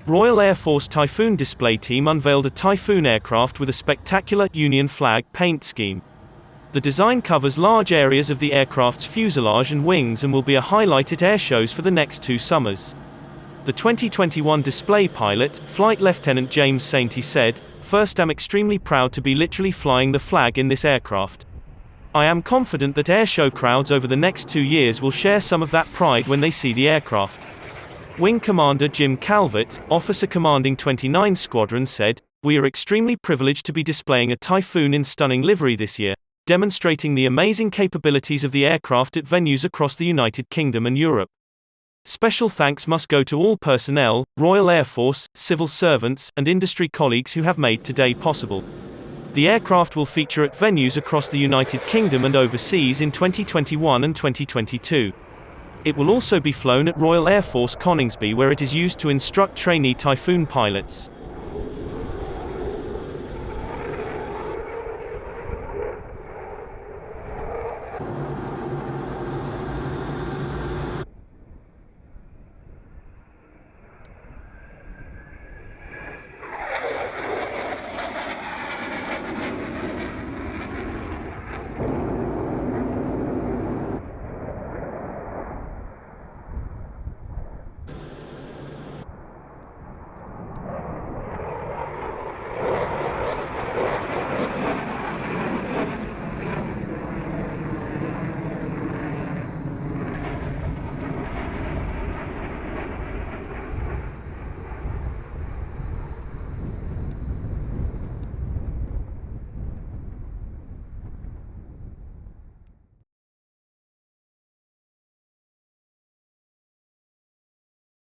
Royal Air Force Typhoon display team unveiled a Typhoon aircraft with a spectacular Union flag paint scheme. The design covers large areas of the aircraft's fuselage and wings and will be a highlight at air shows for the next 2 summers. The 2021 display pilot, Flight Lieutenant James Sainty said, "First, I'm extremely proud to be literally flying the flag in this aircraft. I am confident that airshow crowds over the next 2 years will share some of that pride when they see the aircraft." Wing Commander Jim Calvert, officer commanding 29 Squadron, said, "We are extremely privileged to be displaying a Typhoon in stunning livery this year, demonstrating the amazing capabilities of the aircraft at venues across the United Kingdom and Europe. Special thanks must go to all personnel, Royal Air Force, civil servants, and industry colleagues who have made today possible." The aircraft will feature at venues across the United Kingdom and overseas in 2021 and 2022. It will also be flown at Royal Air Force Coningsby, where it is used to instruct trainee Typhoon pilots.